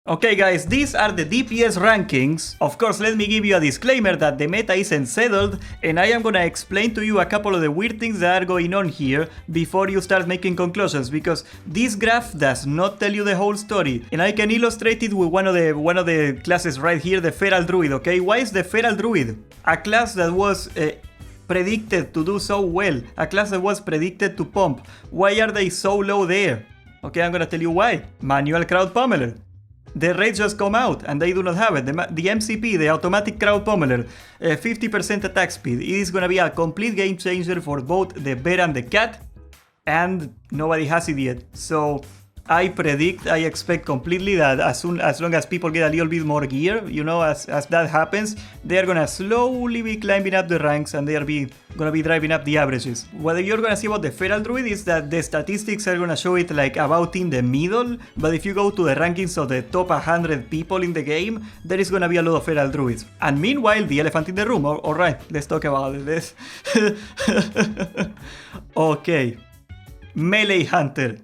Okay guys, these are the DPS rankings. Of course, let me give you a disclaimer that the meta isn't settled, and I am gonna explain to you a couple of the weird things that are going on here before you start making conclusions, because this graph does not tell you the whole story, and I can illustrate it with one of the classes right here, the Feral Druid, okay? Why is the Feral Druid a class that was predicted to do so well, a class that was predicted to pump? Why are they so low there? Okay, I'm gonna tell you why. Manual Crowd Pummeler. The raids just come out and they do not have it. The MCP, the automatic crowd pummeler, 50% attack speed. It is gonna be a complete game changer for both the bear and the cat, and nobody has it yet. So I expect completely that as long as people get a little bit more gear, you know, as that happens, they are gonna slowly be climbing up the ranks and they are gonna be driving up the averages. What you're gonna see about the Feral Druid is that the statistics are gonna show it like about in the middle, but if you go to the rankings of the top 100 people in the game, there is gonna be a lot of Feral Druids. And meanwhile, the elephant in the room, alright, let's talk about it. Okay, Melee Hunter.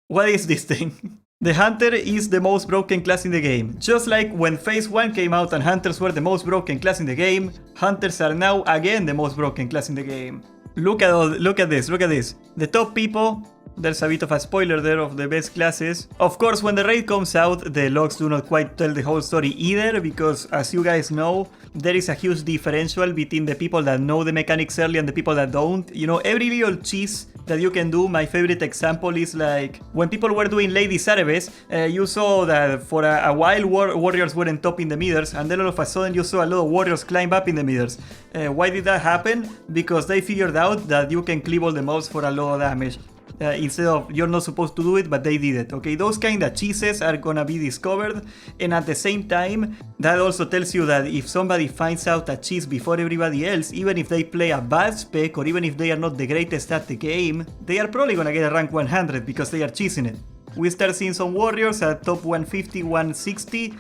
What is this thing? The Hunter is the most broken class in the game. Just like when Phase 1 came out and Hunters were the most broken class in the game, Hunters are now again the most broken class in the game. Look at this. The top people, there's a bit of a spoiler there of the best classes. Of course, when the raid comes out, the logs do not quite tell the whole story either, because as you guys know, there is a huge differential between the people that know the mechanics early and the people that don't. You know, every little cheese that you can do, my favorite example is like when people were doing Lady Sarabes, you saw that for a while warriors were in top in the meters, and then all of a sudden you saw a lot of warriors climb up in the meters. Why did that happen? Because they figured out that you can cleave all the mobs for a lot of damage. Instead of, you're not supposed to do it, but they did it, okay? Those kind of cheeses are gonna be discovered, and at the same time, that also tells you that if somebody finds out a cheese before everybody else, even if they play a bad spec, or even if they are not the greatest at the game, they are probably gonna get a rank 100 because they are cheesing it. We start seeing some warriors at top 150, 160.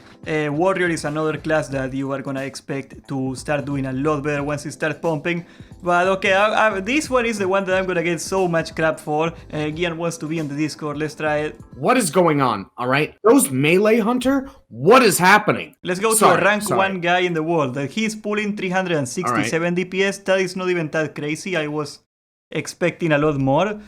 Warrior is another class that you are gonna expect to start doing a lot better once you start pumping. But okay, this one is the one that I'm gonna get so much crap for. Gian wants to be on the Discord, let's try it. What is going on, alright? Those Melee Hunter, what is happening? Let's go to a rank 1 guy in the world. He's pulling 367 DPS, that is not even that crazy. I was expecting a lot more.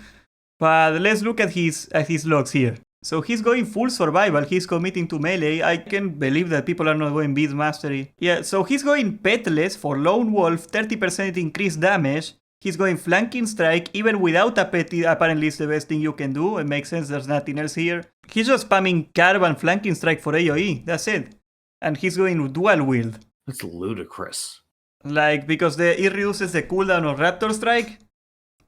But let's look at his logs here. So he's going full survival, he's committing to melee. I can't believe that people are not going beat mastery. Yeah, so he's going petless for lone wolf, 30% increased damage. He's going flanking strike, even without a petty, apparently it's the best thing you can do. It makes sense, there's nothing else here. He's just spamming carb and flanking strike for AoE, that's it. And he's going dual wield. That's ludicrous. Like, because it reduces the cooldown of Raptor Strike?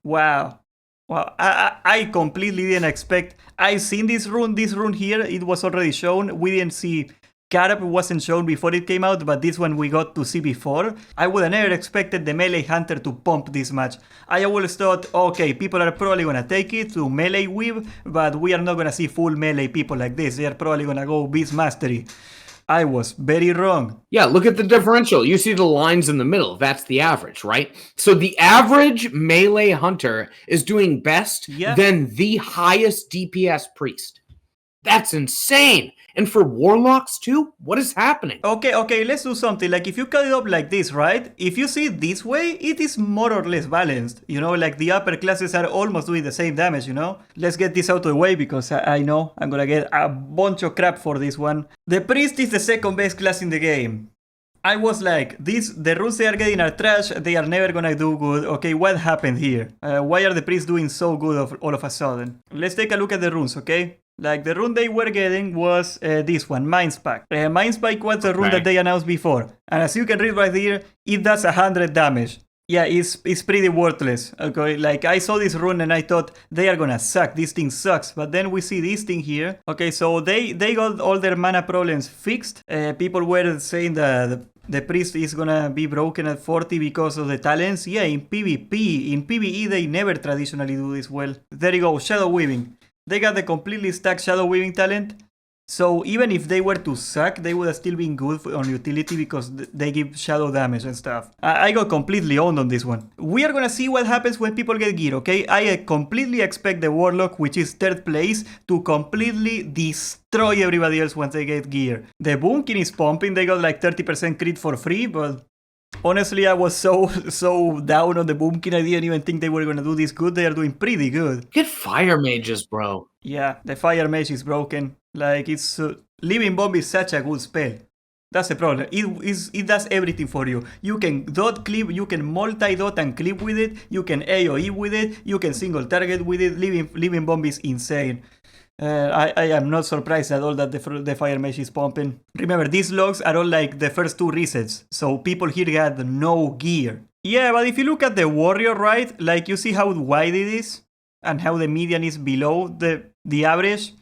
Wow. Well, I completely didn't expect. I seen this rune here. It was already shown. We didn't see. Carab wasn't shown before it came out, but this one we got to see before. I would have never expected the Melee Hunter to pump this much. I always thought, okay, people are probably gonna take it to Melee Weave, but we are not gonna see full Melee people like this. They are probably gonna go Beast Mastery. I was very wrong. Yeah, look at the differential. You see the lines in the middle. That's the average, right? So the average Melee Hunter is doing best than the highest DPS Priest. That's insane. And for Warlocks too? What is happening? Okay, let's do something. Like if you cut it up like this, right? If you see it this way, it is more or less balanced. You know, like the upper classes are almost doing the same damage, you know? Let's get this out of the way because I know I'm gonna get a bunch of crap for this one. The Priest is the second best class in the game. I was like, the runes they are getting are trash, they are never gonna do good. Okay, what happened here? Why are the Priests doing so good all of a sudden? Let's take a look at the runes, okay? Like the rune they were getting was this one, Mindspike. Mindspike was the rune that they announced before. And as you can read right here, it does 100 damage. Yeah, it's pretty worthless. Okay, like I saw this rune and I thought they are gonna suck. This thing sucks. But then we see this thing here. Okay, so they got all their mana problems fixed. People were saying that the priest is gonna be broken at 40 because of the talents. Yeah, in PvP. In PvE they never traditionally do this well. There you go, Shadow Weaving. They got the completely stacked Shadow Weaving talent. So even if they were to suck, they would have still been good on utility because they give shadow damage and stuff. I got completely owned on this one. We are gonna see what happens when people get gear, okay? I completely expect the Warlock, which is 3rd place, to completely destroy everybody else once they get gear. The Boomkin is pumping, they got like 30% crit for free, but honestly, I was so down on the Boomkin, I didn't even think they were gonna do this good. They are doing pretty good. Get fire mages, bro. Yeah, the fire mage is broken. Like, it's... Living Bomb is such a good spell. That's the problem. It does everything for you. You can dot clip, you can multi-dot and clip with it, you can AoE with it, you can single target with it. Living Bomb is insane. I am not surprised at all that the fire mage is pumping. Remember, these logs are all like the first 2 resets, so people here got no gear. Yeah, but if you look at the warrior, right, like you see how wide it is and how the median is below the average.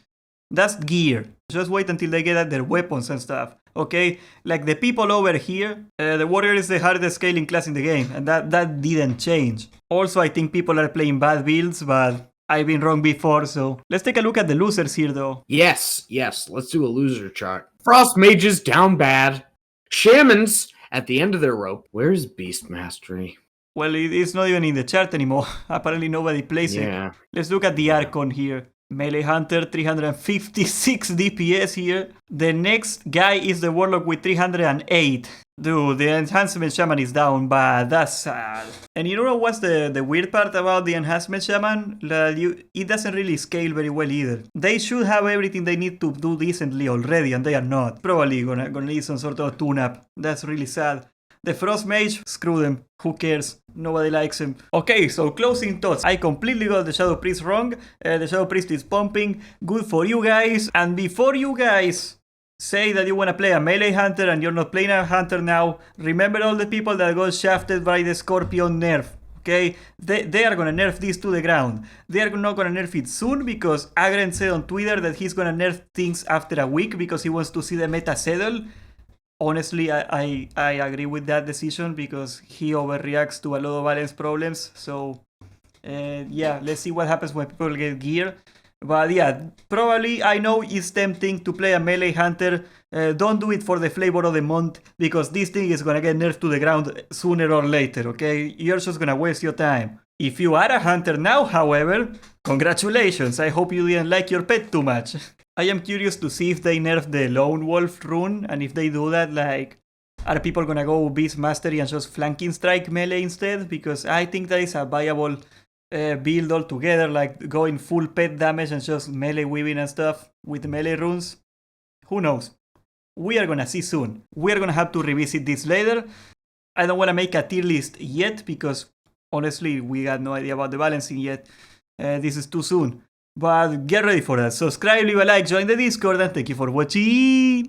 That's gear. Just wait until they get at their weapons and stuff. Okay, like the people over here, the warrior is the hardest scaling class in the game, and that didn't change. Also, I think people are playing bad builds, but I've been wrong before, so let's take a look at the losers here, though. Yes, let's do a loser chart. Frost mages down bad. Shamans at the end of their rope. Where's Beast Mastery? Well, it's not even in the chart anymore. Apparently nobody plays it. Let's look at the Archon here. Melee Hunter, 356 DPS here. The next guy is the Warlock with 308. Dude, the Enhancement Shaman is down bad. That's sad. And you know what's the weird part about the Enhancement Shaman? It doesn't really scale very well either. They should have everything they need to do decently already, and they are not. Probably gonna need some sort of tune-up. That's really sad. The Frost Mage, screw them. Who cares? Nobody likes him. Okay, so closing thoughts. I completely got the Shadow Priest wrong. The Shadow Priest is pumping. Good for you guys. And before you guys say that you want to play a melee hunter and you're not playing a hunter now, remember all the people that got shafted by the Scorpion nerf. Okay, they are gonna nerf this to the ground. They are not gonna nerf it soon because Agren said on Twitter that he's gonna nerf things after a week because he wants to see the meta settle. Honestly, I agree with that decision because he overreacts to a lot of balance problems. So, yeah, let's see what happens when people get gear. But yeah, probably I know it's tempting to play a melee hunter. Don't do it for the flavor of the month because this thing is gonna get nerfed to the ground sooner or later, okay? You're just gonna waste your time. If you are a hunter now, however, congratulations. I hope you didn't like your pet too much. I am curious to see if they nerf the Lone Wolf rune, and if they do that, like, are people gonna go Beast Mastery and just flanking strike melee instead? Because I think that is a viable build altogether, like going full pet damage and just melee weaving and stuff with melee runes. Who knows? We are gonna see soon. We are gonna have to revisit this later. I don't wanna make a tier list yet because honestly, we got no idea about the balancing yet. This is too soon. But get ready for that. Subscribe, leave a like, join the Discord, and thank you for watching.